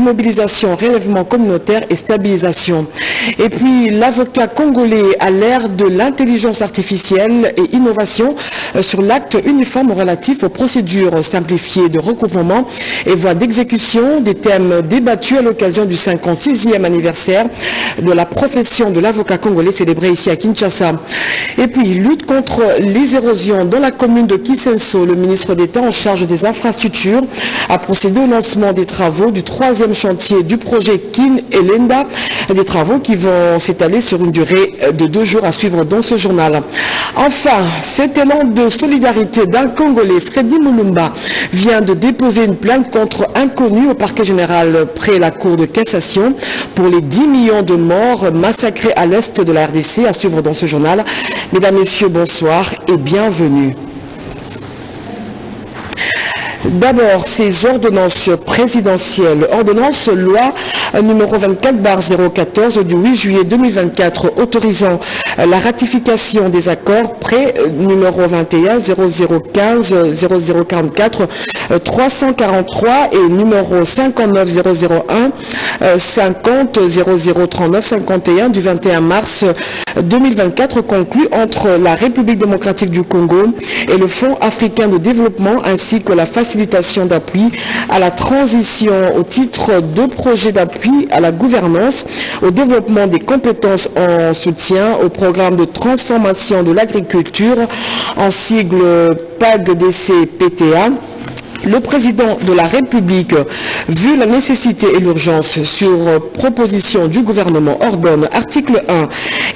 immobilisation, relèvement communautaire et stabilisation. Et puis, l'avocat congolais à l'ère de l'intelligence artificielle et innovation sur l'acte uniforme relatif aux procédures simplifiées de recouvrement et voies d'exécution, des thèmes débattus à l'occasion du 56e anniversaire de la profession de l'avocat congolais célébré ici à Kinshasa. Et puis, lutte contre les érosions dans la commune de Kisenso. Le ministre d'État en charge des infrastructures a procédé au lancement des travaux du 3e chantier du projet Kin et Lenda, des travaux qui vont s'étaler sur une durée de 2 jours à suivre dans ce journal. Enfin, cet élan de solidarité d'un Congolais, Freddy Mulumba, vient de déposer une plainte contre inconnu au parquet général près la Cour de cassation pour les 10 millions de morts massacrés à l'est de la RDC, à suivre dans ce journal. Mesdames, Messieurs, bonsoir et bienvenue. D'abord, ces ordonnances présidentielles. Ordonnance loi numéro 24/014 du 8 juillet 2024 autorisant la ratification des accords prêts numéro 21 0015 0044 343 et numéro 59 001 50 0039 51 du 21 mars 2024 conclu entre la République démocratique du Congo et le Fonds africain de développement ainsi que la facilitation d'appui à la transition au titre de projet d'appui à la gouvernance, au développement des compétences en soutien au programme de transformation de l'agriculture en sigle PAGDC-PTA. Le président de la République, vu la nécessité et l'urgence sur proposition du gouvernement, ordonne, article 1,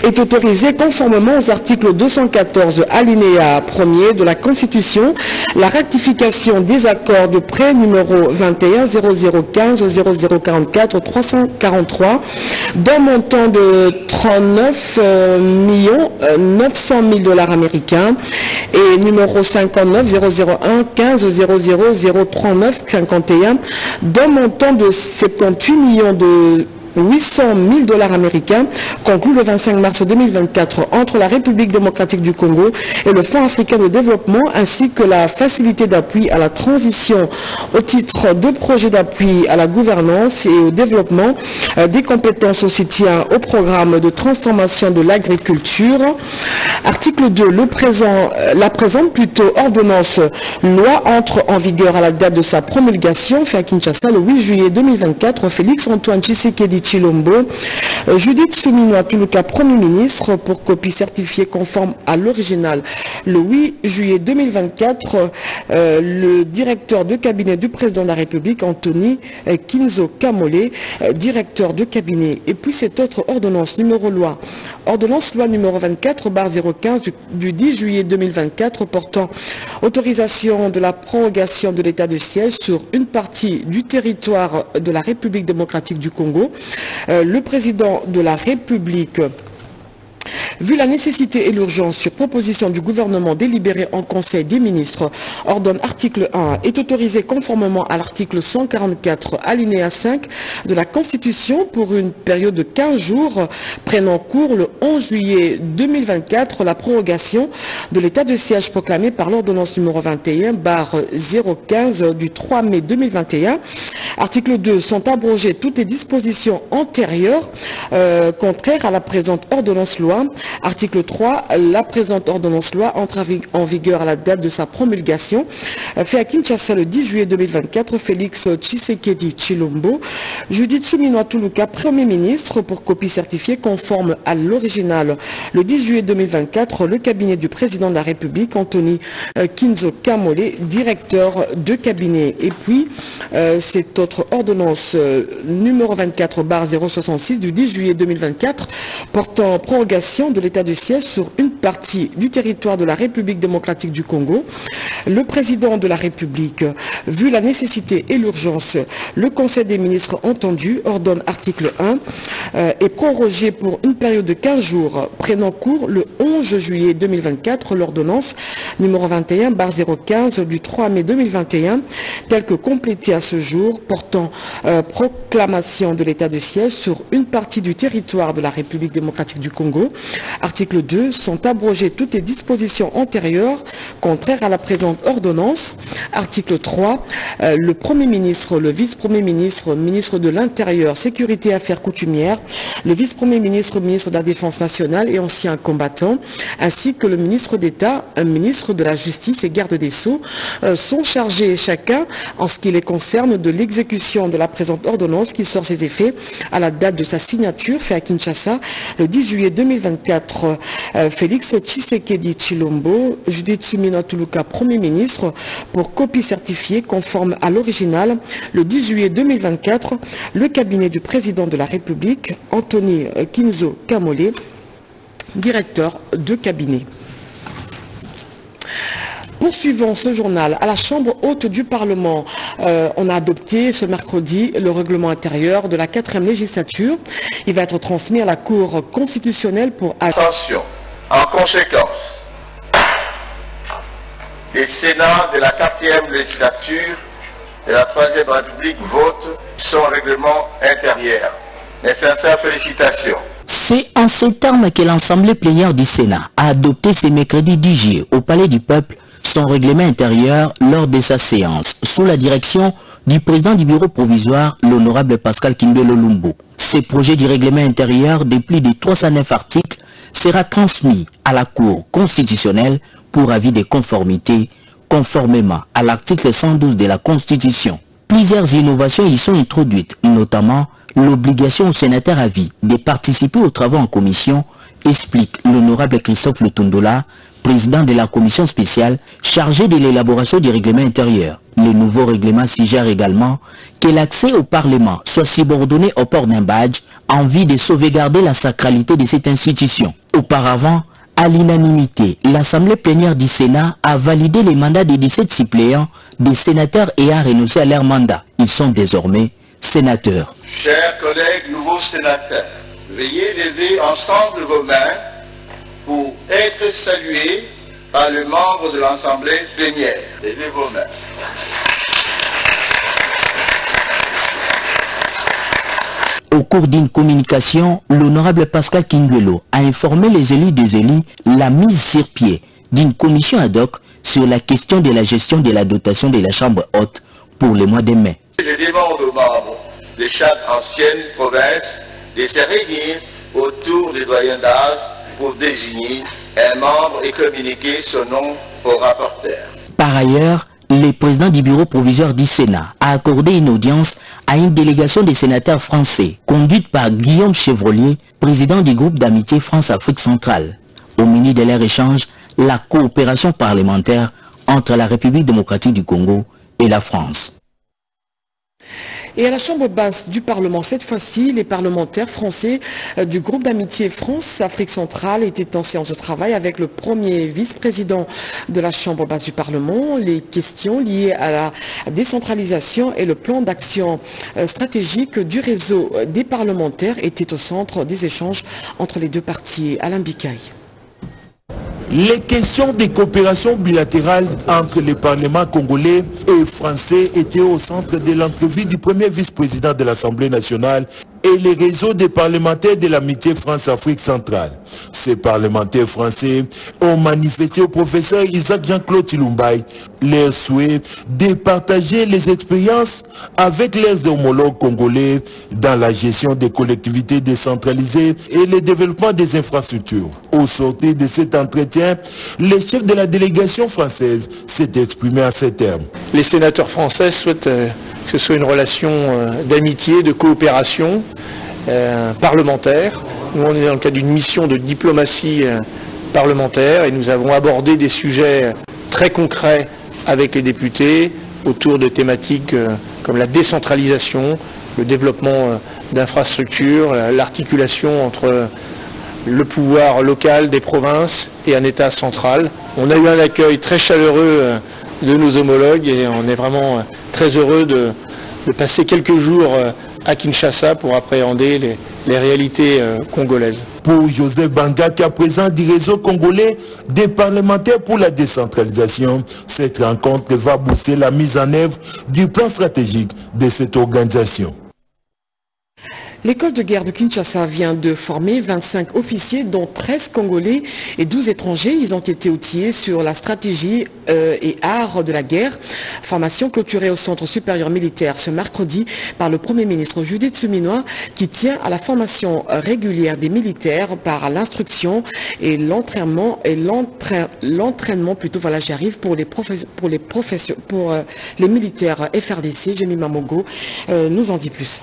est autorisé conformément aux articles 214 alinéa 1er de la Constitution, la ratification des accords de prêt numéro 21 0015 0044 343 d'un montant de 39 900 000 $ américains et numéro 59 001 15 00 039 51 d'un montant de 78 800 000 $ américains conclu le 25 mars 2024 entre la République démocratique du Congo et le Fonds africain de développement ainsi que la facilité d'appui à la transition au titre de projet d'appui à la gouvernance et au développement des compétences au soutien au programme de transformation de l'agriculture. Article 2. La présente ordonnance loi entre en vigueur à la date de sa promulgation fait à Kinshasa le 8 juillet 2024. Félix Antoine Tshisekedi Chilombo, Judith Suminwa Tuluka, Premier ministre, pour copie certifiée conforme à l'original. Le 8 juillet 2024, le directeur de cabinet du président de la République, Anthony Kinzo Kamole, directeur de cabinet. Et puis cette autre ordonnance loi numéro 24/015 du 10 juillet 2024 portant autorisation de la prorogation de l'état de siège sur une partie du territoire de la République démocratique du Congo. Le président de la République, vu la nécessité et l'urgence sur proposition du gouvernement délibéré en Conseil des ministres, ordonne article 1 est autorisé conformément à l'article 144 alinéa 5 de la Constitution pour une période de 15 jours prenant cours le 11 juillet 2024 la prorogation de l'état de siège proclamé par l'ordonnance numéro 21/015 du 3 mai 2021. Article 2 sont abrogées toutes les dispositions antérieures contraires à la présente ordonnance loi. Article 3, la présente ordonnance loi entre en vigueur à la date de sa promulgation. Fait à Kinshasa le 10 juillet 2024, Félix Tshisekedi Chilombo, Judith Suminwa Tuluka, Premier ministre, pour copie certifiée conforme à l'original. Le 10 juillet 2024, le cabinet du président de la République, Anthony Kinzo Kamole, directeur de cabinet. Et puis, cette autre ordonnance numéro 24/066 du 10 juillet 2024 portant prorogation de l'état de siège sur une partie du territoire de la République démocratique du Congo. Le président de la République, vu la nécessité et l'urgence, le Conseil des ministres entendu, ordonne article 1 est prorogée pour une période de 15 jours, prenant cours le 11 juillet 2024, l'ordonnance numéro 21/015 du 3 mai 2021, telle que complétée à ce jour, portant proclamation de l'état de siège sur une partie du territoire de la République démocratique du Congo. Article 2, sont abrogées toutes les dispositions antérieures contraires à la présente ordonnance. Article 3, le Premier ministre, le vice-premier ministre, ministre de l'Intérieur, Sécurité et Affaires coutumières, le vice-premier ministre, ministre de la Défense nationale et ancien combattant, ainsi que le ministre d'État, ministre de la Justice et garde des Sceaux, sont chargés chacun, en ce qui les concerne, de l'exécution de la présente ordonnance qui sort ses effets à la date de sa signature, fait à Kinshasa, le 10 juillet 2024. Félix Tshisekedi Tshilombo, Judith Suminwa Tuluka, Premier ministre, pour copie certifiée conforme à l'original, le 10 juillet 2024, le cabinet du président de la République, Anthony Kinzo Kamole, directeur de cabinet. Poursuivons ce journal. À la Chambre haute du Parlement, on a adopté ce mercredi le règlement intérieur de la 4e législature. Il va être transmis à la Cour constitutionnelle pour... Attention, en conséquence, les Sénats de la 4e législature de la 3e République votent son règlement intérieur. Mes sincères félicitations. C'est en ces termes que l'Assemblée plénière du Sénat a adopté ce mercredi 10 juillet au Palais du Peuple son règlement intérieur lors de sa séance, sous la direction du président du bureau provisoire, l'honorable Pascal Kimbelo Lumbu. Ce projet du règlement intérieur de plus de 309 articles sera transmis à la Cour constitutionnelle pour avis de conformité, conformément à l'article 112 de la Constitution. Plusieurs innovations y sont introduites, notamment l'obligation aux sénateurs à vie de participer aux travaux en commission, explique l'honorable Christophe Lutundola, président de la commission spéciale chargée de l'élaboration du règlement intérieur. Le nouveau règlement suggère également que l'accès au Parlement soit subordonné au port d'un badge en vue de sauvegarder la sacralité de cette institution. Auparavant, à l'unanimité, l'Assemblée plénière du Sénat a validé les mandats des 17 suppléants des sénateurs ayant renoncé à leur mandat. Ils sont désormais sénateurs. Chers collègues nouveaux sénateurs, veuillez lever ensemble vos mains pour être salués par le membre de l'Assemblée plénière. Levez vos mains. Au cours d'une communication, l'honorable Pascal Kimbelo a informé les élus des élus la mise sur pied d'une commission ad hoc sur la question de la gestion de la dotation de la Chambre haute pour le mois de mai. Je demande aux membres de chaque ancienne province de se réunir autour des doyens d'âge pour désigner un membre et communiquer son nom au rapporteur. Par ailleurs, le président du bureau provisoire du Sénat a accordé une audience à une délégation des sénateurs français, conduite par Guillaume Chevrolier, président du groupe d'amitié France-Afrique centrale. Au menu de leur échange, la coopération parlementaire entre la République démocratique du Congo et la France. Et à la Chambre basse du Parlement, cette fois-ci, les parlementaires français du groupe d'amitié France-Afrique centrale étaient en séance de travail avec le premier vice-président de la Chambre basse du Parlement. Les questions liées à la décentralisation et le plan d'action stratégique du réseau des parlementaires étaient au centre des échanges entre les deux parties. Alain Bikaï. Les questions de coopération bilatérale entre les parlements congolais et français étaient au centre de l'entrevue du premier vice-président de l'Assemblée nationale et les réseaux des parlementaires de l'amitié France-Afrique centrale. Ces parlementaires français ont manifesté au professeur Isaac Jean-Claude Chilumbaï leur souhait de partager les expériences avec leurs homologues congolais dans la gestion des collectivités décentralisées et le développement des infrastructures. Au sortir de cet entretien, le chef de la délégation française s'est exprimé à ces termes. Les sénateurs français souhaitent que ce soit une relation d'amitié, de coopération parlementaire. Nous, on est dans le cadre d'une mission de diplomatie parlementaire et nous avons abordé des sujets très concrets avec les députés autour de thématiques comme la décentralisation, le développement d'infrastructures, l'articulation entre le pouvoir local des provinces et un État central. On a eu un accueil très chaleureux de nos homologues et on est vraiment très heureux de passer quelques jours à Kinshasa pour appréhender les réalités congolaises. Pour Joseph Banga, qui est président du réseau congolais des parlementaires pour la décentralisation, cette rencontre va booster la mise en œuvre du plan stratégique de cette organisation. L'école de guerre de Kinshasa vient de former 25 officiers, dont 13 Congolais et 12 étrangers. Ils ont été outillés sur la stratégie et art de la guerre. Formation clôturée au Centre supérieur militaire ce mercredi par le Premier ministre Judith Suminwa, qui tient à la formation régulière des militaires par l'instruction et l'entraînement plutôt. Voilà, j'y arrive pour les militaires FRDC. Jémy Mamogo nous en dit plus.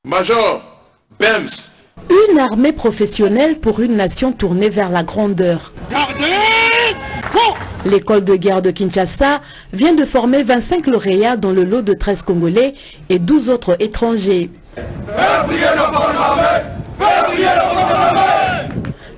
Major Bems. Une armée professionnelle pour une nation tournée vers la grandeur. L'école de guerre de Kinshasa vient de former 25 lauréats dans le lot de 13 Congolais et 12 autres étrangers.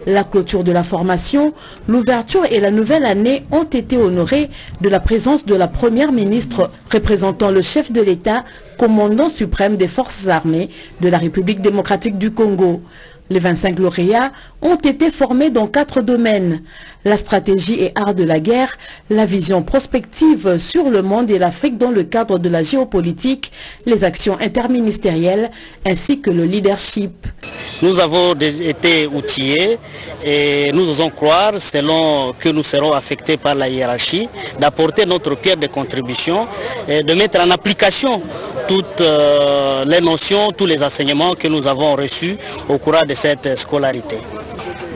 La clôture de la formation, l'ouverture et la nouvelle année ont été honorées de la présence de la première ministre représentant le chef de l'État, commandant suprême des forces armées de la République démocratique du Congo. Les 25 lauréats ont été formés dans 4 domaines: la stratégie et art de la guerre, la vision prospective sur le monde et l'Afrique dans le cadre de la géopolitique, les actions interministérielles ainsi que le leadership. Nous avons été outillés et nous osons croire, selon que nous serons affectés par la hiérarchie, d'apporter notre pierre de contribution et de mettre en application toutes les notions, tous les enseignements que nous avons reçus au cours de cette scolarité.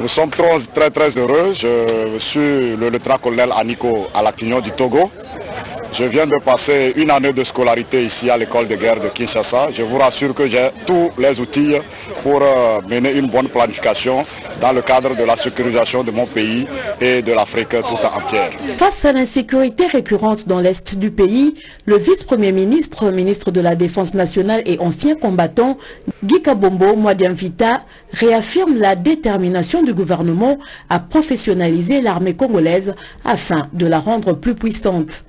Nous sommes très heureux. Je suis le lieutenant-colonel Aniko Alactignon du Togo. Je viens de passer une année de scolarité ici à l'école de guerre de Kinshasa. Je vous rassure que j'ai tous les outils pour mener une bonne planification dans le cadre de la sécurisation de mon pays et de l'Afrique toute entière. Face à l'insécurité récurrente dans l'est du pays, le vice-premier ministre, ministre de la Défense nationale et ancien combattant, Guy Kabombo Mwadiamvita, réaffirme la détermination du gouvernement à professionnaliser l'armée congolaise afin de la rendre plus puissante.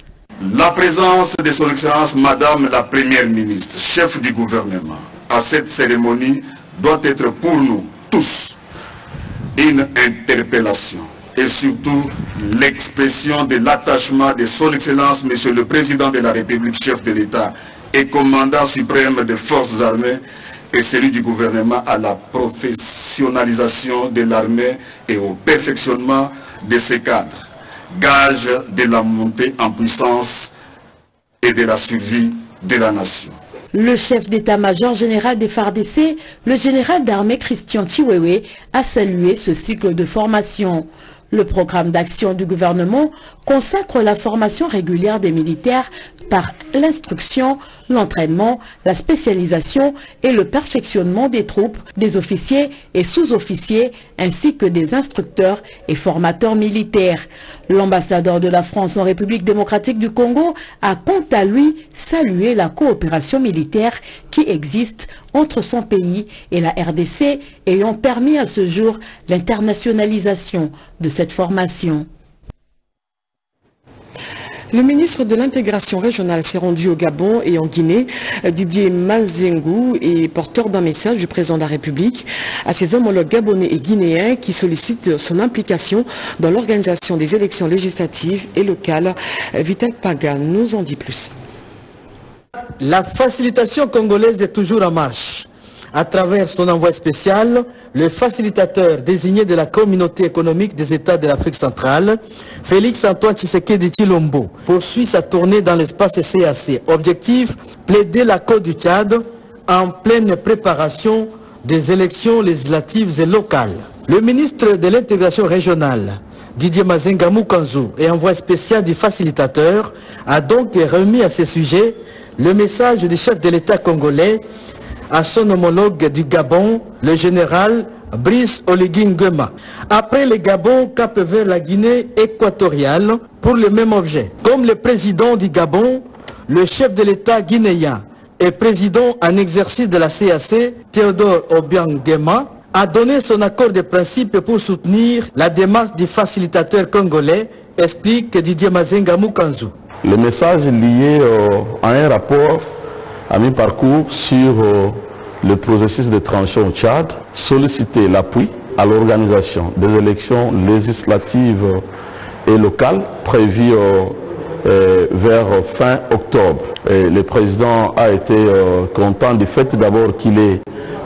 La présence de son Excellence Madame la Première ministre, chef du gouvernement, à cette cérémonie doit être pour nous tous une interpellation et surtout l'expression de l'attachement de son Excellence Monsieur le Président de la République, chef de l'État et commandant suprême des forces armées et celui du gouvernement à la professionnalisation de l'armée et au perfectionnement de ses cadres, gage de la montée en puissance et de la survie de la nation. Le chef d'état-major général des FARDC, le général d'armée Christian Chiwewe, a salué ce cycle de formation. Le programme d'action du gouvernement consacre la formation régulière des militaires par l'instruction, l'entraînement, la spécialisation et le perfectionnement des troupes, des officiers et sous-officiers, ainsi que des instructeurs et formateurs militaires. L'ambassadeur de la France en République démocratique du Congo a quant à lui salué la coopération militaire qui existe entre son pays et la RDC, ayant permis à ce jour l'internationalisation de cette formation. Le ministre de l'intégration régionale s'est rendu au Gabon et en Guinée. Didier Mazengou est porteur d'un message du président de la République à ses homologues gabonais et guinéens qui sollicitent son implication dans l'organisation des élections législatives et locales. Vital Pagan nous en dit plus. La facilitation congolaise est toujours en marche. À travers son envoi spécial, le facilitateur désigné de la communauté économique des États de l'Afrique centrale, Félix Antoine Tshisekedi Tshilombo, poursuit sa tournée dans l'espace CAC. Objectif, plaider la Côte du Tchad en pleine préparation des élections législatives et locales. Le ministre de l'intégration régionale, Didier Mazenga Mukanzu, et envoi spécial du facilitateur, a donc remis à ce sujet le message du chef de l'État congolais à son homologue du Gabon, le général Brice Oligui Nguema. Après le Gabon, cap vers la Guinée équatoriale pour le même objet. Comme le président du Gabon, le chef de l'État guinéen et président en exercice de la CAC, Théodore Obiang Nguema, a donné son accord de principe pour soutenir la démarche du facilitateur congolais, explique Didier Mazenga Mukanzu. Le message lié à un rapport à mi-parcours sur le processus de transition au Tchad, solliciter l'appui à l'organisation des élections législatives et locales prévues vers fin octobre. Et le président a été content du fait d'abord qu'il est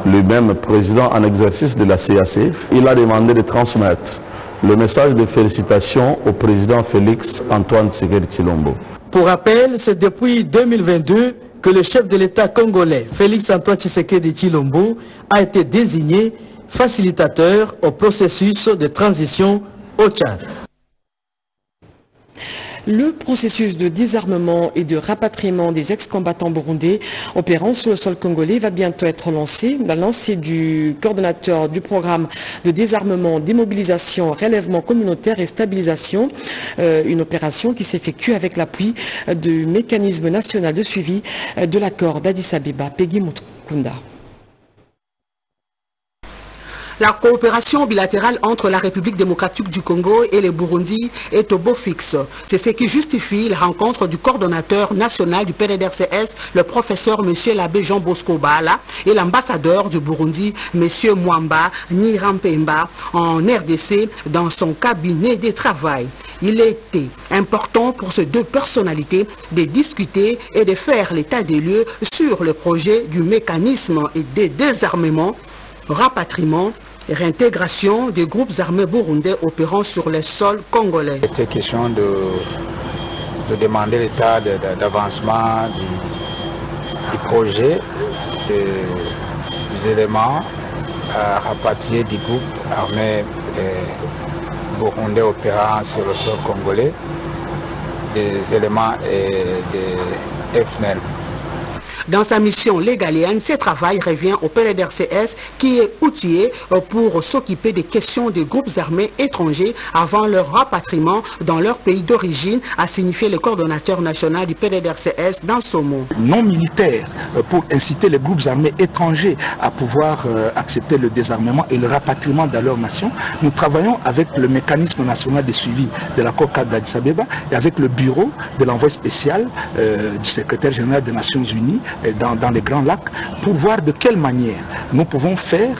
lui-même président en exercice de la CAC. Il a demandé de transmettre le message de félicitations au président Félix Antoine Tshisekedi Tshilombo. Pour rappel, c'est depuis 2022 que le chef de l'État congolais, Félix Antoine Tshisekedi Tshilombo, a été désigné facilitateur au processus de transition au Tchad. Le processus de désarmement et de rapatriement des ex-combattants burundais opérant sur le sol congolais va bientôt être lancé. La lancée du coordonnateur du programme de désarmement, démobilisation, relèvement communautaire et stabilisation, une opération qui s'effectue avec l'appui du mécanisme national de suivi de l'accord d'Addis Abeba. Peggy Mukunda. La coopération bilatérale entre la République démocratique du Congo et le Burundi est au beau fixe. C'est ce qui justifie la rencontre du coordonnateur national du PDDRCS, le professeur M. l'abbé Jean Bosco Bala, et l'ambassadeur du Burundi, M. Mwamba Nirampemba, en RDC, dans son cabinet de travail. Il était important pour ces deux personnalités de discuter et de faire l'état des lieux sur le projet du mécanisme de désarmement, rapatriement, réintégration des groupes armés burundais opérant sur les sols congolais. Il était question de demander l'état d'avancement du projet des éléments rapatriés du groupe armé burundais opérant sur le sol congolais, des éléments des FNL. Dans sa mission légalienne, ce travail revient au PDDRCS qui est outillé pour s'occuper des questions des groupes armés étrangers avant leur rapatriement dans leur pays d'origine, a signifié le coordonnateur national du PDDRCS dans ce mot. Non militaire pour inciter les groupes armés étrangers à pouvoir accepter le désarmement et le rapatriement dans leur nation. Nous travaillons avec le mécanisme national de suivi de l'accord cadre d'Addis Abeba et avec le bureau de l'envoyé spécial du secrétaire général des Nations Unies dans les Grands Lacs pour voir de quelle manière nous pouvons faire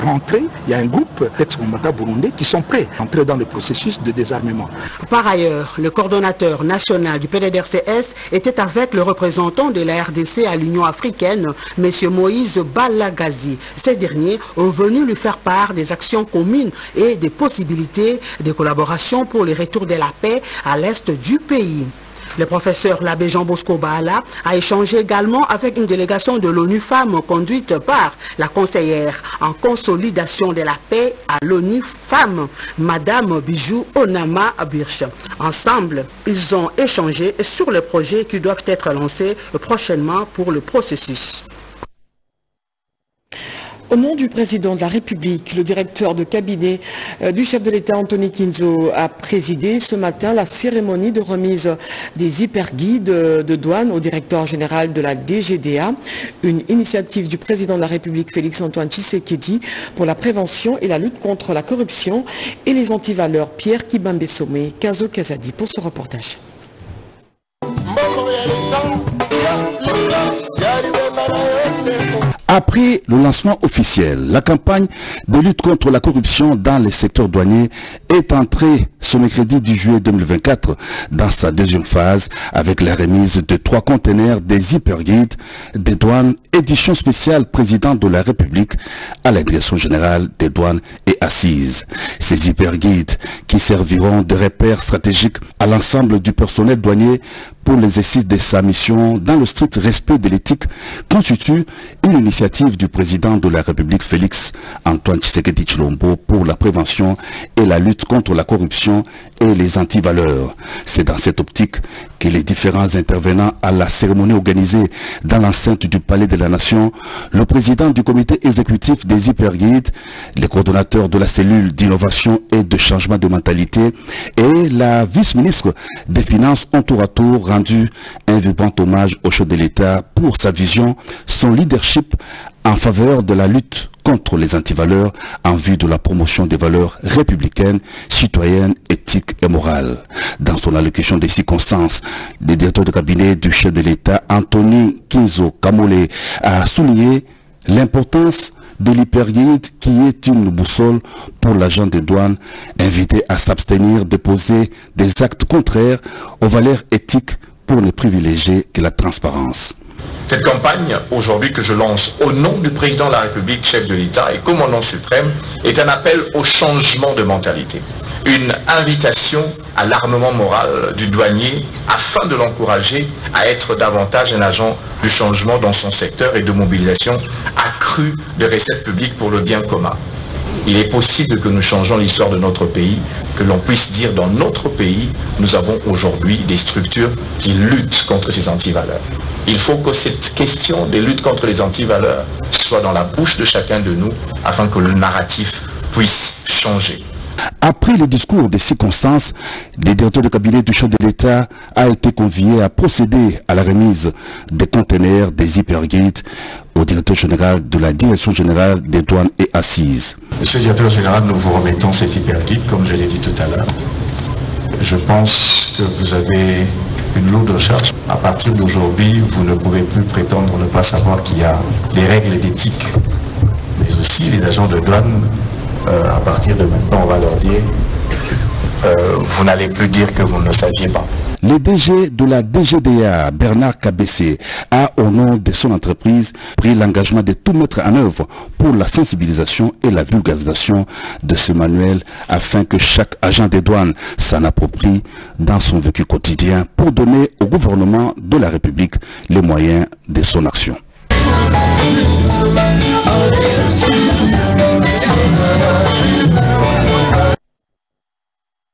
rentrer. Il y a un groupe d'ex-combattants burundais qui sont prêts à entrer dans le processus de désarmement. Par ailleurs, le coordonnateur national du PDDRCS était avec le représentant de la RDC à l'Union africaine, M. Moïse Balagazi. Ces derniers ont venu lui faire part des actions communes et des possibilités de collaboration pour le retour de la paix à l'est du pays. Le professeur l'abbé Jean Bosco Bala a échangé également avec une délégation de l'ONU Femmes conduite par la conseillère en consolidation de la paix à l'ONU Femmes, Madame Bijou Onama Birch. Ensemble, ils ont échangé sur les projets qui doivent être lancés prochainement pour le processus. Au nom du président de la République, le directeur de cabinet du chef de l'État Anthony Kinzo a présidé ce matin la cérémonie de remise des hyperguides de douane au directeur général de la DGDA, une initiative du président de la République Félix Antoine Tshisekedi pour la prévention et la lutte contre la corruption et les antivaleurs. Pierre Kibambe Somé, Kazo Kazadi pour ce reportage. Après le lancement officiel, la campagne de lutte contre la corruption dans les secteurs douaniers est entrée ce mercredi 10 juillet 2024 dans sa deuxième phase avec la remise de 3 conteneurs des hyperguides des douanes édition spéciale président de la République à la direction générale des douanes et assises. Ces hyperguides qui serviront de repères stratégiques à l'ensemble du personnel douanier pour l'exercice de sa mission dans le strict respect de l'éthique constitue une initiative du président de la République Félix Antoine Tshisekedi Tshilombo pour la prévention et la lutte contre la corruption et les antivaleurs. C'est dans cette optique que les différents intervenants à la cérémonie organisée dans l'enceinte du Palais de la Nation, le président du comité exécutif des hyperguides, les coordonnateurs de la cellule d'innovation et de changement de mentalité et la vice-ministre des Finances ont tour à tour rendu un vibrant hommage au chef de l'État pour sa vision, son leadership en faveur de la lutte contre les antivaleurs en vue de la promotion des valeurs républicaines, citoyennes, éthiques et morales. Dans son allocution des circonstances, le directeur de cabinet du chef de l'État, Anthony Kinzo Kamole, a souligné l'importance de l'hyperguide qui est une boussole pour l'agent des douanes, invité à s'abstenir de poser des actes contraires aux valeurs éthiques pour ne privilégier que la transparence. Cette campagne, aujourd'hui, que je lance au nom du président de la République, chef de l'État et commandant suprême, est un appel au changement de mentalité. Une invitation à l'armement moral du douanier afin de l'encourager à être davantage un agent du changement dans son secteur et de mobilisation accrue de recettes publiques pour le bien commun. Il est possible que nous changeons l'histoire de notre pays, que l'on puisse dire dans notre pays, nous avons aujourd'hui des structures qui luttent contre ces antivaleurs. Il faut que cette question des luttes contre les antivaleurs soit dans la bouche de chacun de nous afin que le narratif puisse changer. Après le discours des circonstances, le directeur de cabinet du chef de l'État a été convié à procéder à la remise des conteneurs des hyperguides au directeur général de la Direction générale des douanes et assises. Monsieur le directeur général, nous vous remettons cet hyperguide, comme je l'ai dit tout à l'heure. Je pense que vous avez une lourde charge. À partir d'aujourd'hui, vous ne pouvez plus prétendre ne pas savoir qu'il y a des règles d'éthique. Mais aussi, les agents de douane, à partir de maintenant, on va leur dire, vous n'allez plus dire que vous ne saviez pas. Le DG de la DGDA, Bernard Kabessé, a, au nom de son entreprise, pris l'engagement de tout mettre en œuvre pour la sensibilisation et la vulgarisation de ce manuel afin que chaque agent des douanes s'en approprie dans son vécu quotidien pour donner au gouvernement de la République les moyens de son action.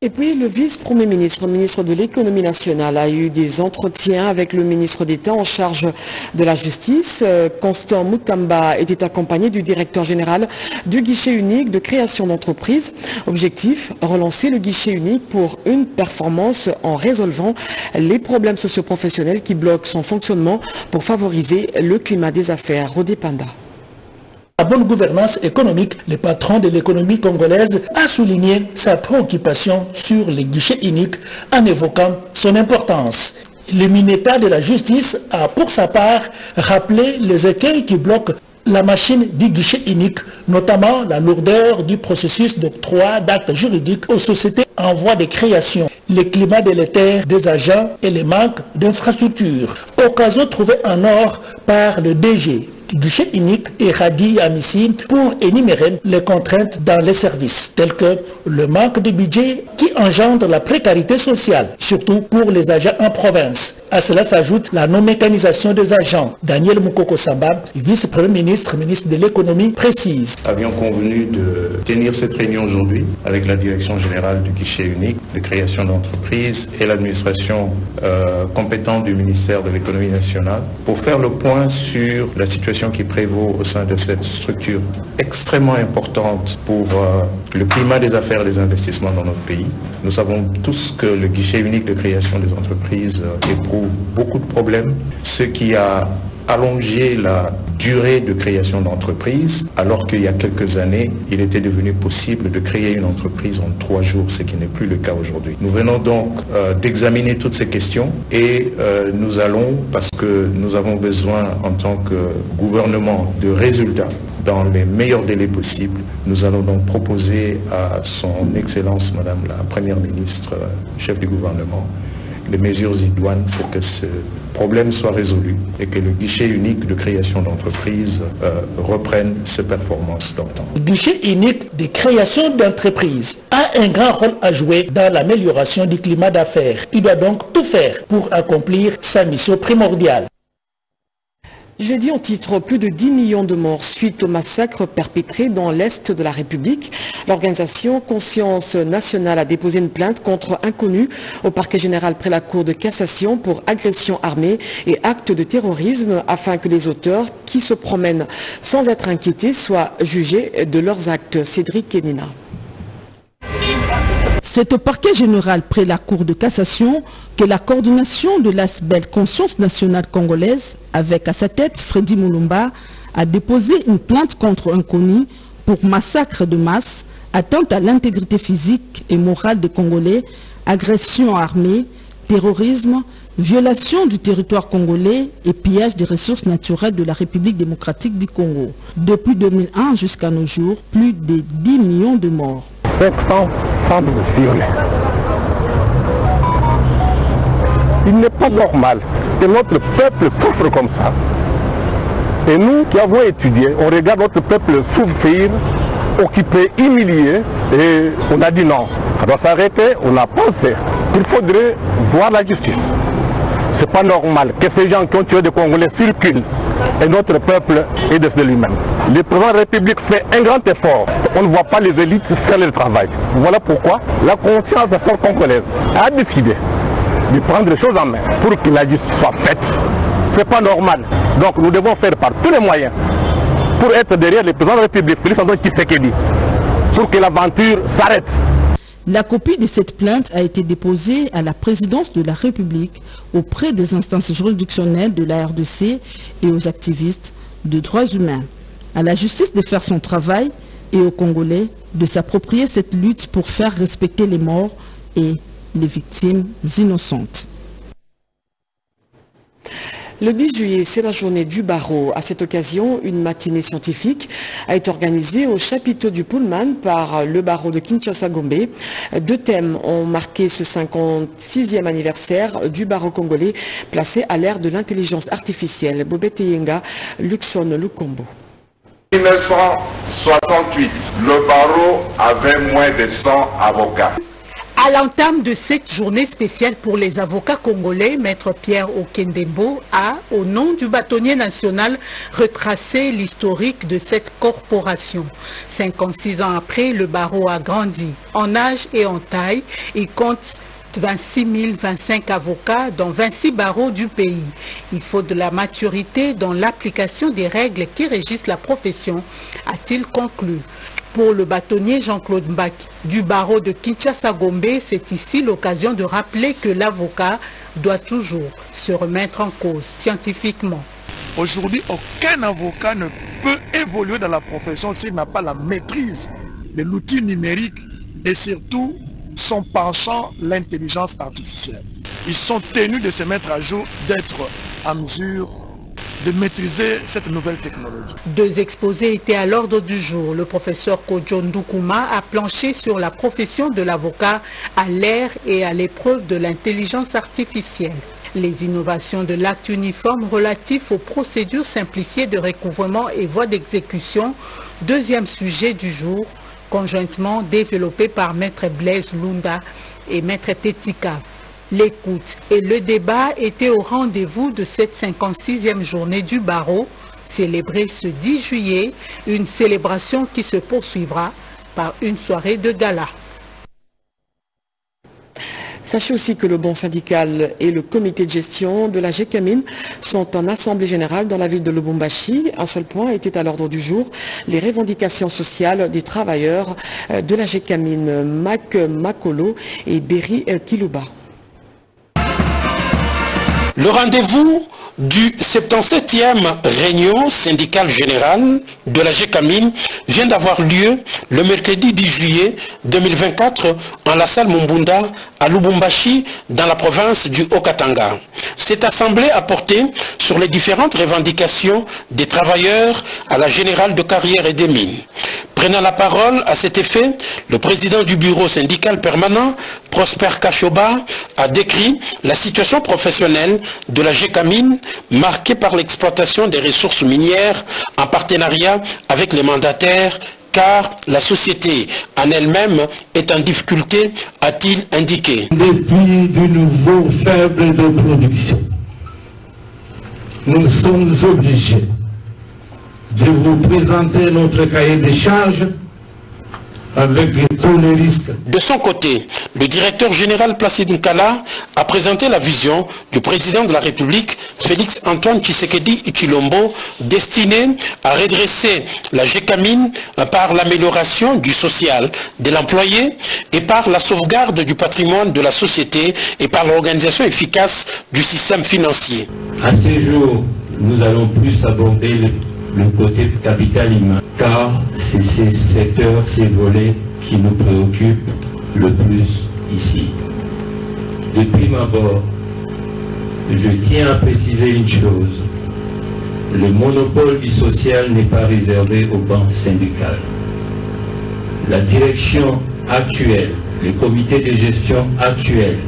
Et puis le vice-premier ministre, ministre de l'économie nationale, a eu des entretiens avec le ministre d'État en charge de la justice. Constant Moutamba était accompagné du directeur général du guichet unique de création d'entreprise. Objectif, relancer le guichet unique pour une performance en résolvant les problèmes socioprofessionnels qui bloquent son fonctionnement pour favoriser le climat des affaires. Rodé Panda. La bonne gouvernance économique, le patron de l'économie congolaise a souligné sa préoccupation sur les guichets uniques en évoquant son importance. Le ministère de la Justice a pour sa part rappelé les écueils qui bloquent la machine du guichet unique, notamment la lourdeur du processus d'octroi d'actes juridiques aux sociétés en voie de création, le climat délétère des agents et les manques d'infrastructures. Occasion trouvée en or par le DG. Guichet unique et Radi Amissi pour énumérer les contraintes dans les services, tels que le manque de budget qui engendre la précarité sociale, surtout pour les agents en province. À cela s'ajoute la non-mécanisation des agents. Daniel Moukoko Samba, vice-premier ministre, ministre de l'économie, précise. Nous avions convenu de tenir cette réunion aujourd'hui avec la direction générale du guichet unique de création d'entreprise et l'administration compétente du ministère de l'économie nationale pour faire le point sur la situation qui prévaut au sein de cette structure extrêmement importante pour le climat des affaires et des investissements dans notre pays. Nous savons tous que le guichet unique de création des entreprises éprouve beaucoup de problèmes, ce qui a allongé la durée de création d'entreprise, alors qu'il y a quelques années, il était devenu possible de créer une entreprise en 3 jours, ce qui n'est plus le cas aujourd'hui. Nous venons donc d'examiner toutes ces questions et nous allons, parce que nous avons besoin en tant que gouvernement de résultats dans les meilleurs délais possibles, nous allons donc proposer à son Excellence, Madame la Première ministre, chef du gouvernement, les mesures idoines pour que ce problème soit résolu et que le guichet unique de création d'entreprise reprenne ses performances d'antan. Le guichet unique de création d'entreprise a un grand rôle à jouer dans l'amélioration du climat d'affaires. Il doit donc tout faire pour accomplir sa mission primordiale. J'ai dit en titre, plus de 10 millions de morts suite au massacre perpétré dans l'Est de la République. L'organisation Conscience Nationale a déposé une plainte contre inconnus au parquet général près la Cour de cassation pour agression armée et actes de terrorisme afin que les auteurs qui se promènent sans être inquiétés soient jugés de leurs actes. Cédric Kenina. C'est au parquet général près la Cour de cassation que la coordination de l'ASBEL Conscience Nationale Congolaise, avec à sa tête Freddy Moulumba, a déposé une plainte contre un commis pour massacre de masse, atteinte à l'intégrité physique et morale des Congolais, agression armée, terrorisme, violation du territoire congolais et pillage des ressources naturelles de la République démocratique du Congo. Depuis 2001 jusqu'à nos jours, plus de 10 millions de morts. 500 femmes violées. Il n'est pas normal que notre peuple souffre comme ça. Et nous qui avons étudié, on regarde notre peuple souffrir, occupé, humilié, et on a dit non, ça doit s'arrêter. On a pensé qu'il faudrait voir la justice. C'est pas normal que ces gens qui ont tué des Congolais circulent et notre peuple est décédé lui-même. Le président de la République fait un grand effort. On ne voit pas les élites faire leur travail. Voilà pourquoi la conscience de la société congolaise a décidé de prendre les choses en main pour que la justice soit faite. C'est pas normal. Donc nous devons faire par tous les moyens pour être derrière le président de la République, Félix Antoine Tshisekedi, pour que l'aventure s'arrête. La copie de cette plainte a été déposée à la présidence de la République auprès des instances juridictionnelles de la RDC et aux activistes de droits humains. À la justice de faire son travail et aux Congolais de s'approprier cette lutte pour faire respecter les morts et les victimes innocentes. Le 10 juillet, c'est la journée du barreau. À cette occasion, une matinée scientifique a été organisée au chapiteau du Pullman par le barreau de Kinshasa-Gombe. 2 thèmes ont marqué ce 56e anniversaire du barreau congolais placé à l'ère de l'intelligence artificielle. Bobette Yenga, Luxon Lukombo. En 1968, le barreau avait moins de 100 avocats. À l'entame de cette journée spéciale pour les avocats congolais, Maître Pierre Okendembo a, au nom du bâtonnier national, retracé l'historique de cette corporation. 56 ans après, le barreau a grandi. En âge et en taille, il compte 26 025 avocats dans 26 barreaux du pays. Il faut de la maturité dans l'application des règles qui régissent la profession, a-t-il conclu. Pour le bâtonnier Jean-Claude Mbak du barreau de Kinshasa-Gombe, c'est ici l'occasion de rappeler que l'avocat doit toujours se remettre en cause scientifiquement. Aujourd'hui, aucun avocat ne peut évoluer dans la profession s'il n'a pas la maîtrise de l'outil numérique et surtout son penchant, l'intelligence artificielle. Ils sont tenus de se mettre à jour, d'être en mesure de maîtriser cette nouvelle technologie. 2 exposés étaient à l'ordre du jour. Le professeur Kojo Ndoukouma a planché sur la profession de l'avocat à l'ère et à l'épreuve de l'intelligence artificielle. Les innovations de l'acte uniforme relatif aux procédures simplifiées de recouvrement et voies d'exécution, 2e sujet du jour, conjointement développé par Maître Blaise Lunda et Maître Tetika. L'écoute et le débat étaient au rendez-vous de cette 56e journée du barreau, célébrée ce 10 juillet, une célébration qui se poursuivra par une soirée de gala. Sachez aussi que le bon syndical et le comité de gestion de la GECAMIN sont en assemblée générale dans la ville de Lubumbashi. Un seul point était à l'ordre du jour, les revendications sociales des travailleurs de la GECAMIN, Mac Makolo et Berry Kilouba. Le rendez-vous du 77e réunion syndicale générale de la GECAMIN vient d'avoir lieu le mercredi 10 juillet 2024 en la salle Mumbunda à Lubumbashi dans la province du Haut-Katanga. Cette assemblée a porté sur les différentes revendications des travailleurs à la générale de carrière et des mines. Prenant la parole à cet effet, le président du bureau syndical permanent, Prosper Kachoba, a décrit la situation professionnelle de la GECAMIN marquée par l'exploitation des ressources minières en partenariat avec les mandataires, car la société en elle-même est en difficulté, a-t-il indiqué. Depuis du niveau faible de production, nous sommes obligés de vous présenter notre cahier des charges avec tous les risques. De son côté, le directeur général Placide Nkala a présenté la vision du président de la République, Félix Antoine Tshisekedi Tshilombo, destinée à redresser la GECAMIN par l'amélioration du social de l'employé et par la sauvegarde du patrimoine de la société et par l'organisation efficace du système financier. À ce jour, nous allons plus aborder le côté capital humain, car c'est ces secteurs, ces volets qui nous préoccupent le plus ici. Depuis ma bord, je tiens à préciser une chose. Le monopole du social n'est pas réservé aux banques syndicales. La direction actuelle, le comité de gestion actuel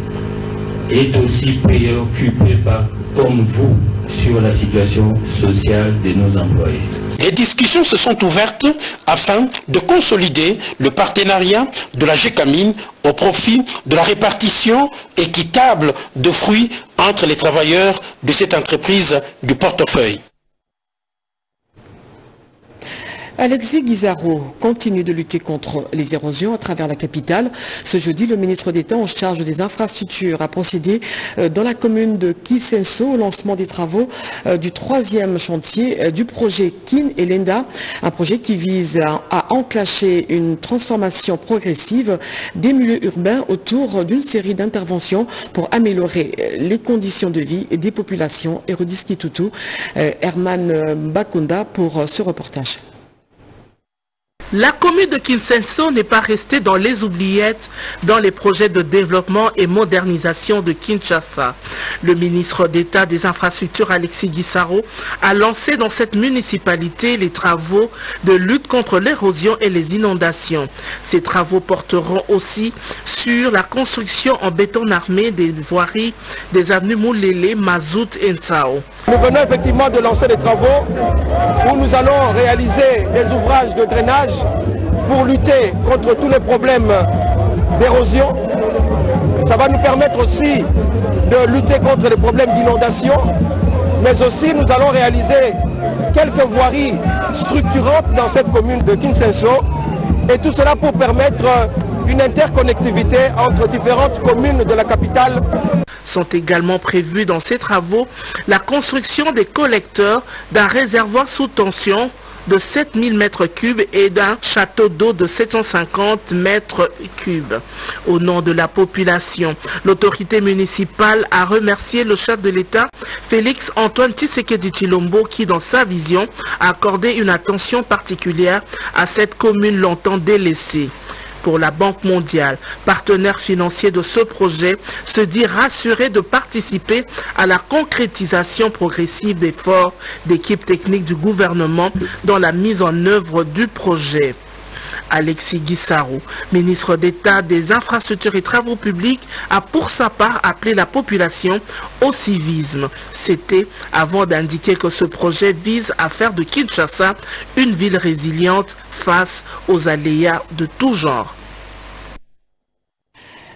est aussi préoccupé par, comme vous, sur la situation sociale de nos employés. Les discussions se sont ouvertes afin de consolider le partenariat de la GECAMIN au profit de la répartition équitable de fruits entre les travailleurs de cette entreprise du portefeuille. Alexis Guizarro continue de lutter contre les érosions à travers la capitale. Ce jeudi, le ministre d'État en charge des infrastructures a procédé dans la commune de Kisenso au lancement des travaux du troisième chantier du projet Kin et Lenda, un projet qui vise à enclencher une transformation progressive des milieux urbains autour d'une série d'interventions pour améliorer les conditions de vie des populations. Erudis Kitutu, Herman Bakunda pour ce reportage. La commune de Kinsenso n'est pas restée dans les oubliettes dans les projets de développement et modernisation de Kinshasa. Le ministre d'État des Infrastructures, Alexis Guizarro, a lancé dans cette municipalité les travaux de lutte contre l'érosion et les inondations. Ces travaux porteront aussi sur la construction en béton armé des voiries des avenues Moulélé, Mazout et Nsao. Nous venons effectivement de lancer des travaux où nous allons réaliser des ouvrages de drainage pour lutter contre tous les problèmes d'érosion. Ça va nous permettre aussi de lutter contre les problèmes d'inondation, mais aussi nous allons réaliser quelques voiries structurantes dans cette commune de Kinsenso, et tout cela pour permettre une interconnectivité entre différentes communes de la capitale. Sont également prévus dans ces travaux la construction des collecteurs d'un réservoir sous tension de 7000 m3 et d'un château d'eau de 750 m3. Au nom de la population, l'autorité municipale a remercié le chef de l'État, Félix Antoine Tshisekedi Tshilombo, qui dans sa vision a accordé une attention particulière à cette commune longtemps délaissée. Pour la Banque mondiale, partenaire financier de ce projet, se dit rassuré de participer à la concrétisation progressive d'efforts d'équipe technique du gouvernement dans la mise en œuvre du projet. Alexis Guizarro, ministre d'État des Infrastructures et Travaux publics, a pour sa part appelé la population au civisme. C'était avant d'indiquer que ce projet vise à faire de Kinshasa une ville résiliente face aux aléas de tout genre.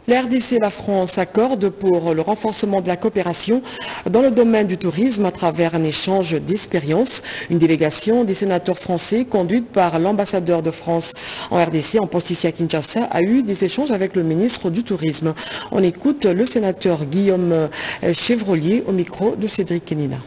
La RDC et la France s'accordent pour le renforcement de la coopération dans le domaine du tourisme à travers un échange d'expériences. Une délégation des sénateurs français conduite par l'ambassadeur de France en RDC en poste ici à Kinshasa a eu des échanges avec le ministre du Tourisme. On écoute le sénateur Guillaume Chevrolier au micro de Cédric Kenina.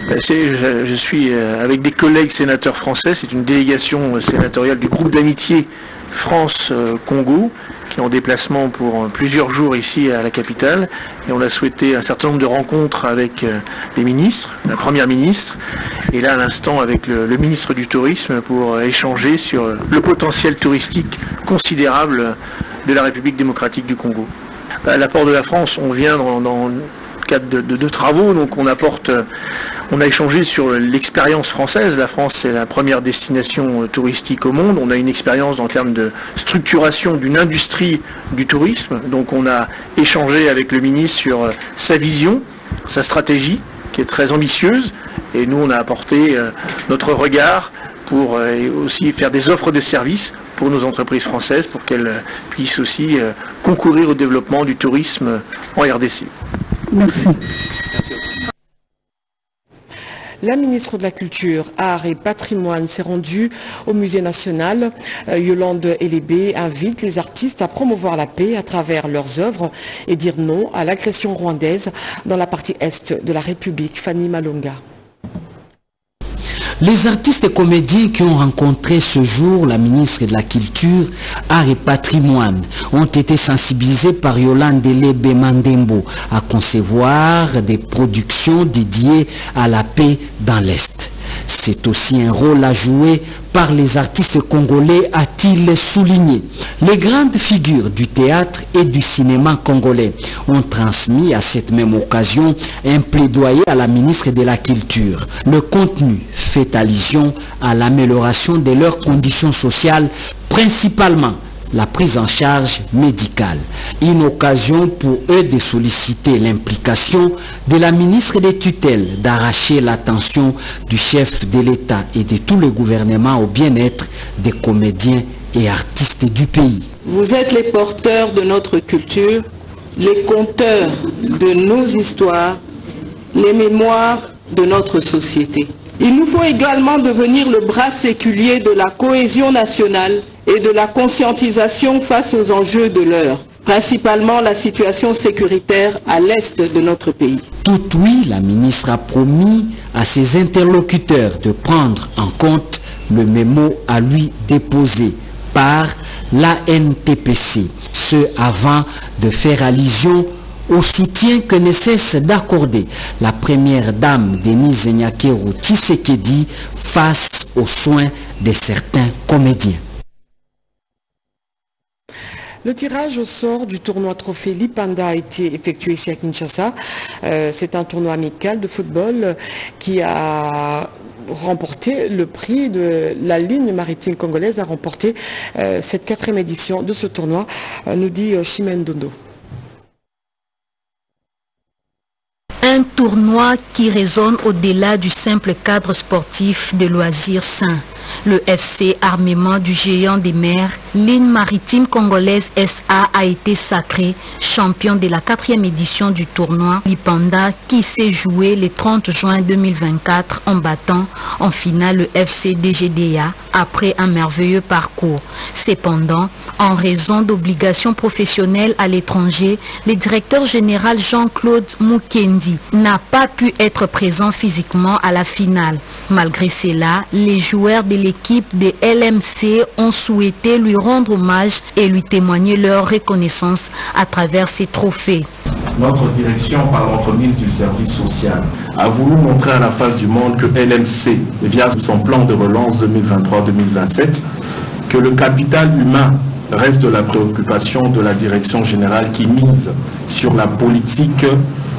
Je suis avec des collègues sénateurs français, c'est une délégation sénatoriale du groupe d'amitié France-Congo qui est en déplacement pour plusieurs jours ici à la capitale, et on a souhaité un certain nombre de rencontres avec des ministres, la première ministre, et là à l'instant avec le ministre du Tourisme pour échanger sur le potentiel touristique considérable de la République démocratique du Congo. À l'apport de la France, on vient dans le cadre de travaux, donc on a échangé sur l'expérience française. La France, c'est la première destination touristique au monde. On a une expérience en termes de structuration d'une industrie du tourisme. Donc on a échangé avec le ministre sur sa vision, sa stratégie, qui est très ambitieuse. Et nous, on a apporté notre regard pour aussi faire des offres de services pour nos entreprises françaises, pour qu'elles puissent aussi concourir au développement du tourisme en RDC. Merci. La ministre de la Culture, Arts et Patrimoine s'est rendue au Musée national. Yolande Elébé invite les artistes à promouvoir la paix à travers leurs œuvres et dire non à l'agression rwandaise dans la partie est de la République. Fanny Malonga. Les artistes et comédiens qui ont rencontré ce jour la ministre de la Culture, Art et Patrimoine ont été sensibilisés par Yolande Lebe Mandembo à concevoir des productions dédiées à la paix dans l'Est. C'est aussi un rôle à jouer par les artistes congolais, a-t-il souligné. Les grandes figures du théâtre et du cinéma congolais ont transmis à cette même occasion un plaidoyer à la ministre de la Culture. Le contenu fait allusion à l'amélioration de leurs conditions sociales, principalement la prise en charge médicale. Une occasion pour eux de solliciter l'implication de la ministre des tutelles, d'arracher l'attention du chef de l'État et de tout le gouvernement au bien-être des comédiens et artistes du pays. Vous êtes les porteurs de notre culture, les conteurs de nos histoires, les mémoires de notre société. Il nous faut également devenir le bras séculier de la cohésion nationale et de la conscientisation face aux enjeux de l'heure, principalement la situation sécuritaire à l'est de notre pays. Tout oui, la ministre a promis à ses interlocuteurs de prendre en compte le mémo à lui déposé par l'ANTPC, ce avant de faire allusion au soutien que ne cesse d'accorder la première dame Denise Nyakeru Tshisekedi face aux soins de certains comédiens. Le tirage au sort du tournoi Trophée Lipanda a été effectué ici à Kinshasa. C'est un tournoi amical de football qui a remporté le prix de la ligne maritime congolaise, a remporté cette 4e édition de ce tournoi, nous dit Chimène Dondo. Un tournoi qui résonne au-delà du simple cadre sportif de loisirs sains. Le FC Armement du Géant des Mers, ligne maritime congolaise SA, a été sacré champion de la 4e édition du tournoi Lipanda qui s'est joué le 30 juin 2024 en battant en finale le FC DGDA après un merveilleux parcours. Cependant, en raison d'obligations professionnelles à l'étranger, le directeur général Jean-Claude Mukendi n'a pas pu être présent physiquement à la finale. Malgré cela, les joueurs de l'équipe de LMC ont souhaité lui rendre hommage et lui témoigner leur reconnaissance à travers ces trophées. Notre direction, par l'entremise du service social, a voulu montrer à la face du monde que LMC, via son plan de relance 2023-2027, que le capital humain reste la préoccupation de la direction générale qui mise sur la politique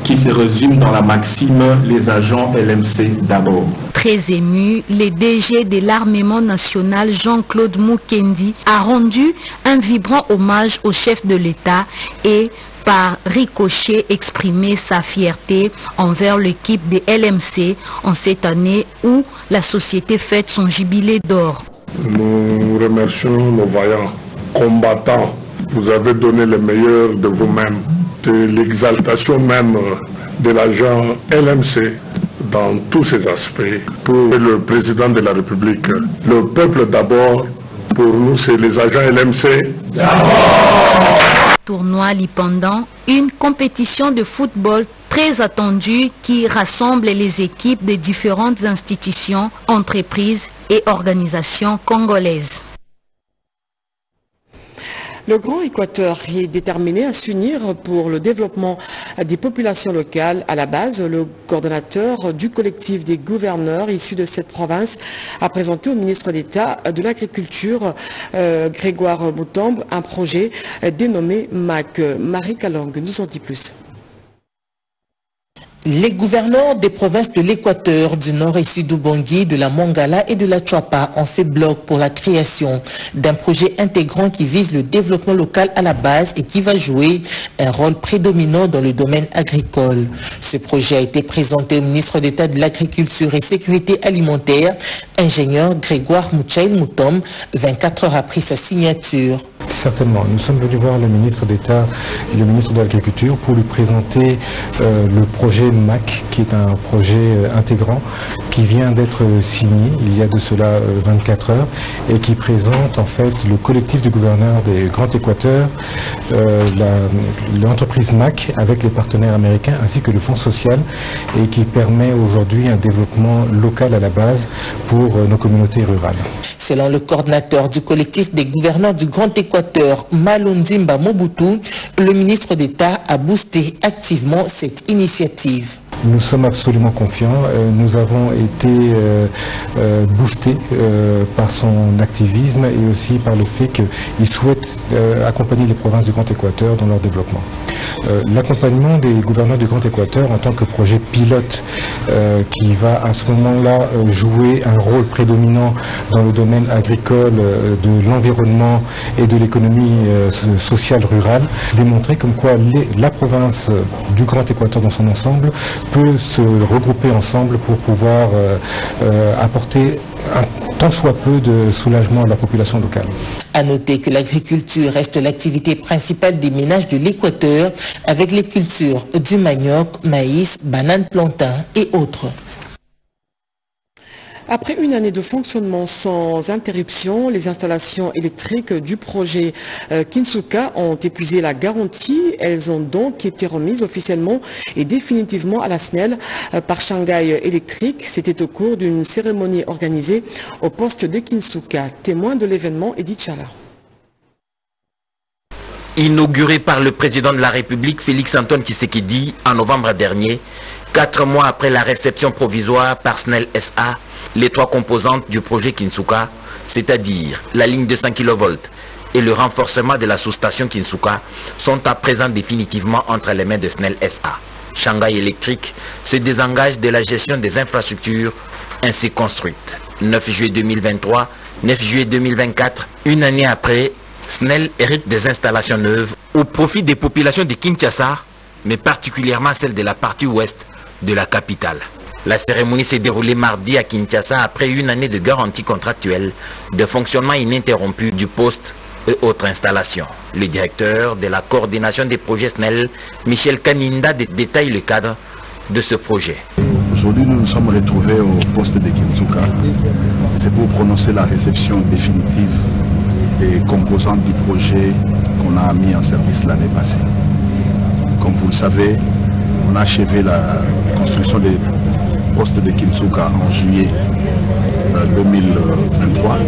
qui se résume dans la maxime « les agents LMC d'abord ». Très ému, le DG de l'armement national Jean-Claude Mukendi a rendu un vibrant hommage au chef de l'État et par ricochet exprimé sa fierté envers l'équipe de LMC en cette année où la société fête son jubilé d'or. Nous remercions nos vaillants combattants. Vous avez donné le meilleur de vous-même, de l'exaltation même de l'agent LMC dans tous ses aspects. Pour le président de la République, le peuple d'abord, pour nous c'est les agents LMC d'abord. Tournoi Lipanda, une compétition de football très attendue qui rassemble les équipes de différentes institutions, entreprises et organisations congolaises. Le Grand Équateur est déterminé à s'unir pour le développement des populations locales. À la base, le coordonnateur du collectif des gouverneurs issus de cette province a présenté au ministre d'État de l'Agriculture, Grégoire Moutombe, un projet dénommé MAC. Marie Kalong nous en dit plus. Les gouverneurs des provinces de l'Équateur, du Nord et Sud Ubangui, de la Mongala et de la Chuapa ont fait bloc pour la création d'un projet intégrant qui vise le développement local à la base et qui va jouer un rôle prédominant dans le domaine agricole. Ce projet a été présenté au ministre d'État de l'Agriculture et Sécurité alimentaire, ingénieur Grégoire Moutombe, 24 heures après sa signature. Certainement. Nous sommes venus voir le ministre d'État et le ministre de l'Agriculture pour lui présenter le projet MAC, qui est un projet intégrant qui vient d'être signé il y a de cela 24 heures et qui présente en fait le collectif du gouverneur des Grands Équateurs, l'entreprise MAC avec les partenaires américains ainsi que le Fonds social et qui permet aujourd'hui un développement local à la base pour nos communautés rurales. Selon le coordinateur du collectif des gouverneurs du Grand Équateur, Malonzimba Mobutu, le ministre d'État a boosté activement cette initiative. Nous sommes absolument confiants. Nous avons été boostés par son activisme et aussi par le fait qu'il souhaite accompagner les provinces du Grand Équateur dans leur développement. L'accompagnement des gouverneurs du Grand Équateur en tant que projet pilote qui va à ce moment-là jouer un rôle prédominant dans le domaine agricole, de l'environnement et de l'économie sociale rurale, démontrer comme quoi la province du Grand Équateur dans son ensemble peut se regrouper ensemble pour pouvoir apporter un tant soit peu de soulagement à la population locale. À noter que l'agriculture reste l'activité principale des ménages de l'Équateur avec les cultures du manioc, maïs, bananes, plantains et autres. Après une année de fonctionnement sans interruption, les installations électriques du projet Kinsuka ont épuisé la garantie. Elles ont donc été remises officiellement et définitivement à la SNEL par Shanghai Electric. C'était au cours d'une cérémonie organisée au poste de Kinsuka. Témoin de l'événement, Edith Chala. Inauguré par le président de la République, Félix-Antoine Tshisekedi, en novembre dernier, 4 mois après la réception provisoire par SNEL SA, les 3 composantes du projet Kinsuka, c'est-à-dire la ligne de 100 kV et le renforcement de la sous-station Kinsuka, sont à présent définitivement entre les mains de SNEL SA. Shanghai Electric se désengage de la gestion des infrastructures ainsi construites. 9 juillet 2023, 9 juillet 2024, une année après, SNEL hérite des installations neuves au profit des populations de Kinshasa, mais particulièrement celles de la partie ouest de la capitale. La cérémonie s'est déroulée mardi à Kinshasa après une année de garantie contractuelle de fonctionnement ininterrompu du poste et autres installations. Le directeur de la coordination des projets SNEL, Michel Kaninda, détaille le cadre de ce projet. Aujourd'hui, nous nous sommes retrouvés au poste de Kinsuka. C'est pour prononcer la réception définitive des composantes du projet qu'on a mis en service l'année passée. Comme vous le savez, on a achevé la construction des postes de Kinsuka en juillet 2023.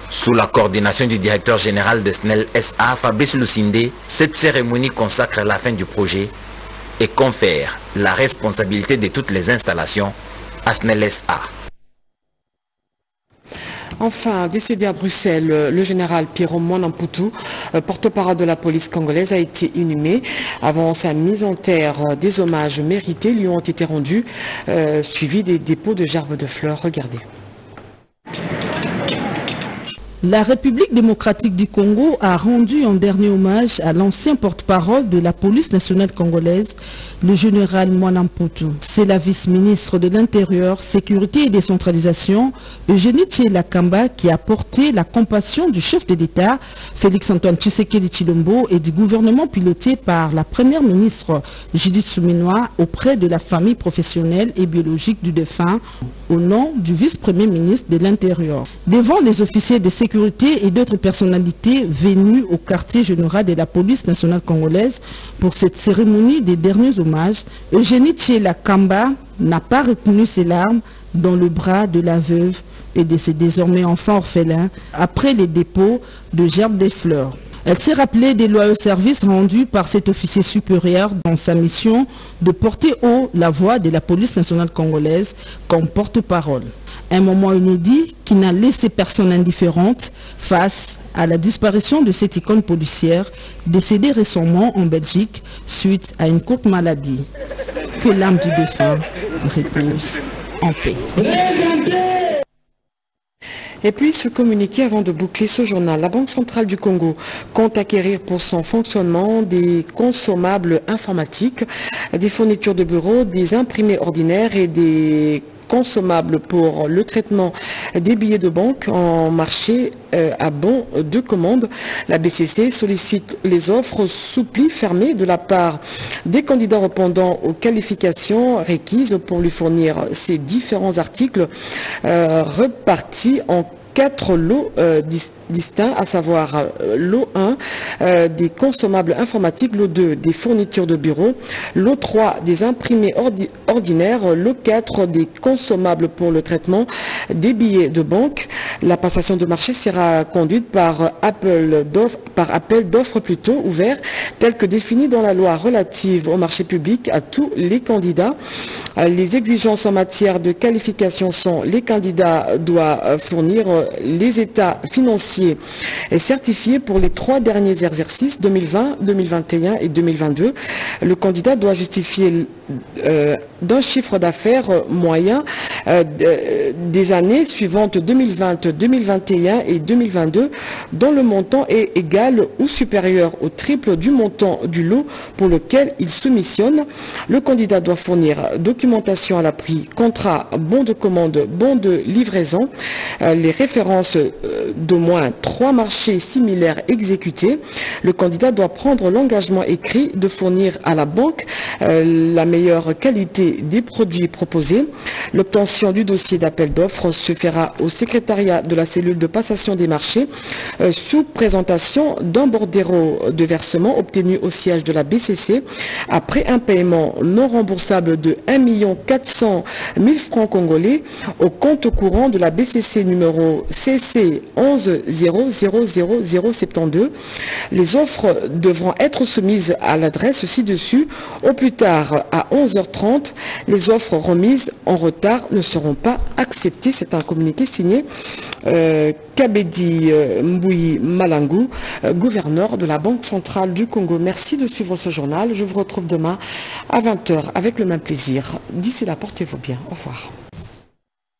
Sous la coordination du directeur général de SNEL SA, Fabrice Lucindé, cette cérémonie consacre la fin du projet et confère la responsabilité de toutes les installations à SNEL SA. Enfin, décédé à Bruxelles, le général Pierrot Mwanamputu, porte-parole de la police congolaise, a été inhumé. Avant sa mise en terre, des hommages mérités lui ont été rendus, suivis des dépôts de gerbes de fleurs. Regardez. La République démocratique du Congo a rendu un dernier hommage à l'ancien porte-parole de la police nationale congolaise, le général Mwanamputu. C'est la vice-ministre de l'Intérieur, Sécurité et Décentralisation, Eugénie Tshilakamba, qui a porté la compassion du chef de l'État, Félix-Antoine Tshisekedi Tshilombo, et du gouvernement piloté par la première ministre Judith Suminwa auprès de la famille professionnelle et biologique du défunt, au nom du vice-premier ministre de l'Intérieur. Devant les officiers de sécurité et d'autres personnalités venues au quartier général de la police nationale congolaise pour cette cérémonie des derniers hommages, Eugénie Tshilakamba n'a pas retenu ses larmes dans le bras de la veuve et de ses désormais enfants orphelins après les dépôts de gerbes des fleurs. Elle s'est rappelée des loyaux services rendus par cet officier supérieur dans sa mission de porter haut la voix de la police nationale congolaise comme porte-parole. Un moment inédit qui n'a laissé personne indifférente face à la disparition de cette icône policière décédée récemment en Belgique suite à une courte maladie. Que l'âme du défunt repose en paix. Et puis se communiquer avant de boucler ce journal. La Banque centrale du Congo compte acquérir pour son fonctionnement des consommables informatiques, des fournitures de bureau, des imprimés ordinaires et des consommables pour le traitement des billets de banque en marché à bon de commande. La BCC sollicite les offres souplies fermées de la part des candidats répondant aux qualifications requises pour lui fournir ces différents articles repartis en 4 lots distincts, à savoir lot 1 des consommables informatiques, lot 2 des fournitures de bureau, lot 3 des imprimés ordinaires, lot 4 des consommables pour le traitement des billets de banque. La passation de marché sera conduite par appel d'offres plutôt ouvert, tel que défini dans la loi relative au marché public à tous les candidats. Les exigences en matière de qualification sont: les candidats doivent fournir les états financiers et certifiés pour les 3 derniers exercices 2020, 2021 et 2022. Le candidat doit justifier d'un chiffre d'affaires moyen des années suivantes 2020, 2021 et 2022 dont le montant est égal ou supérieur au triple du montant du lot pour lequel il soumissionne. Le candidat doit fournir documentation à l'appui, contrat, bon de commande, bon de livraison, les références d'au moins 3 marchés similaires exécutés. Le candidat doit prendre l'engagement écrit de fournir à la banque la meilleure qualité des produits proposés. L'obtention du dossier d'appel d'offres se fera au secrétariat de la cellule de passation des marchés sous présentation d'un bordereau de versement obtenu au siège de la BCC après un paiement non remboursable de 1 400 000 francs congolais au compte courant de la BCC numéro CC 11 000072. Les offres devront être soumises à l'adresse ci-dessus au plus tard à 11h30. Les offres remises en retard ne seront pas acceptées. C'est un communiqué signé Kabedi Mbouyi Malangou, gouverneur de la Banque centrale du Congo. Merci de suivre ce journal. Je vous retrouve demain à 20h avec le même plaisir. D'ici là, portez-vous bien. Au revoir.